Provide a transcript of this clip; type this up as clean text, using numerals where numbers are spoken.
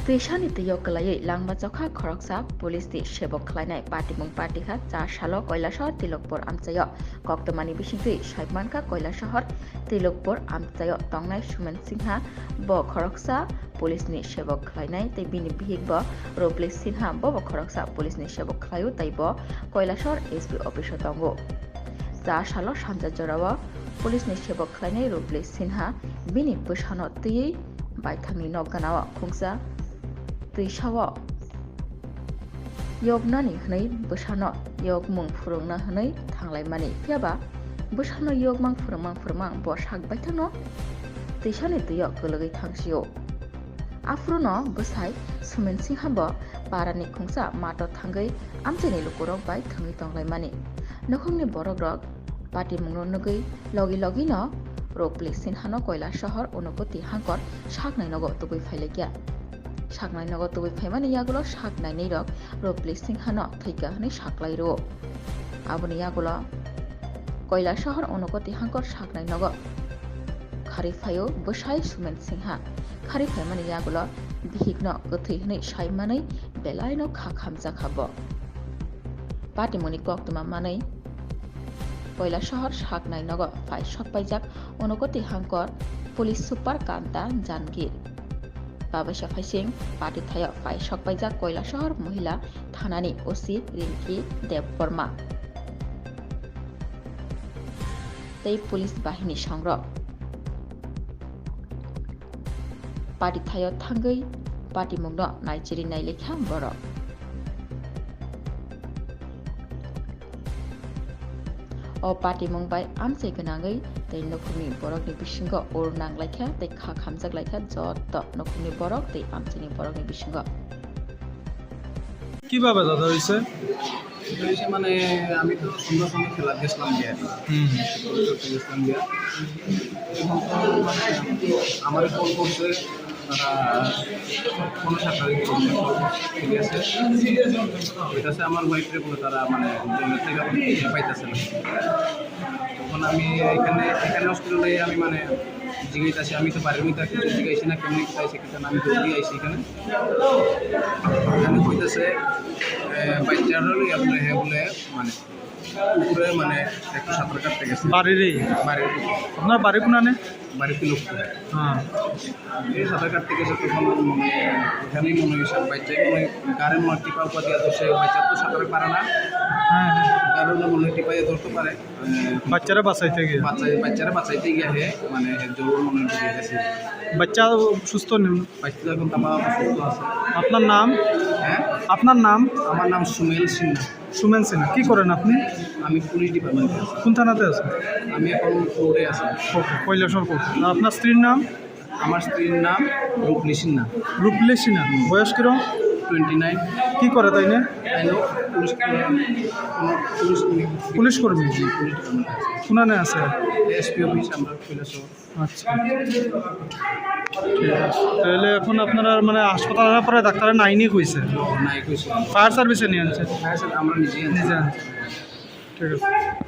Tuishani Twio Kalai Langba Jokha Khoroksa Police di Sebuk Khainai Patimung Patiha Cha Shalo Koilashahar Tilokpur Amchayo Koktomani Bishingtui Shaibmanka Koilashahar Tilokpur Amchayo Tongnai Sumen Singha Bo Khoroksa Police ni Sebuk Khainai Tei Bini Bihik Bo Roble Sinha Bo Khoroksa Police ni Sebuk Khayu Tei Bo Koilashahar SB Office Tongo Cha Shalo Sanja Jorawa Police ni Sebuk Khainai Roble Sinha Bini Busano Tui Bai Thangni Noganawa Khungsa Twio Yognani Hinwi Busano Yog Mung Phurung na Hinwi Thang mani Piaba Busano Yog Mang Phurung Bo Shak Baitano Twishani Twio Kulukha Thangsio Afruno Busai Sumen Singhabo Parani Khungsa Mato Thangai Amchani Lukurok Bai Thangni Tonglai mani Nokhongni Borokrok Pati Mungno Nugui Logi no Rople Sinhano Koilashahar Unopoti Hangkor Shaknai Nogo Tubui Phailegya Shaknai Nogo Tubui Phaimani Yagulo Shaknai Nirok Rople Sinhano Thaika Hani Shaklai Ro Abuni Yagulo Koilashahar Unopoti Hangkor Shaknai Nogo Khari Phayo Busai Sumen Singha Khari Phaimani Yagulo Bihikno Guthi Hani Shaimani Belai no Khamja Khabo Patimoni Koktuma Manai Koilashahar Shaknai Nogo Phai Shokpaijak Onogoti Hangkor Police Super Kanta Jangir Babasha Phaising Pati Thaya Phai Shokpaijak Koilashahar Mohila Thanani Osi Rinki Debborma Tei Police Bahini Sangro Pati Thaya Thangai Pati Mungno Naijiri Nailekha Borok O Pati Mumbai Amse Ganangai, they Nokuni Borok ni Bishingo or Nanglaika, they Kakamzak like a Jot, Nokuni Borok, they Amtini Borok ni Bishingo. কিভাবে দাদা হইছে মানে আমি তো সুন্দর সুন্দর খেলা গেছিলাম গিয়ে গেছিলাম গিয়ে আমার ফোন করছে তারা কোনো সাঁতারি ঠিক আছে এটা আছে আমার ওয়াইফের বলে তারা মানে থেকে পাইতেছে না তখন আমি এখানে হসপিটালে আমি মানে জিজ্ঞাসা আমি তো বাড়ির মধ্যে কিছু জিজ্ঞাসি না কেমনি চাইছি কিন্তু আমি দৌড়ি আইসি এখানে হইতেছে বাচ্চার বলে হ্যাঁ বলে মানে উপরে মানে একটু সাঁতার কাটতে গেছে বাড়ির আপনার বাড়ি কোনানে বাড়ি কুলুখা হ্যাঁ এই সাঁতার কাটতে গেছে তখন মানে এখানেই মনে হয়েছে বাচ্চাই মনে গাড়ির মনে টিপা উপা দিয়ে ধরছে বাচ্চা তো সাঁতার পারে না হ্যাঁ কারণ মনে টিপাই ধরতে পারে বাচ্চারা বাঁচাইতে গিয়ে বাচ্চারা বাঁচাইতে গিয়ে মানে জোর মনে ঢুকে গেছে বাচ্চা সুস্থ নেই বাচ্চা এখন আমার সুস্থ আছে আপনার নাম হ্যাঁ আপনার নাম আমার নাম সুমেন সিনহা কি করেন আপনি আমি পুলিশ ডিপার্টমেন্টে আছি কোন থানাতে আছেন আমি এখন ফ্লোরে আছি কৈলাসহর কোর্ট আপনার স্ত্রীর নাম আমার স্ত্রীর নাম রূপলি সিনহা বয়স কিরম 29 কি করে তাই না পুলিশ কর্মী কোনানে আছে এসপি অফিস আমরা কৈলাসহর আচ্ছা ঠিক আছে তাহলে এখন আপনারা মানে হাসপাতালের পরে ডাক্তার নাইনি কইছে নাই কইছে ফায়ার সার্ভিসে নিয়ে আনছে আমরা নিজে আনছে ঠিক আছে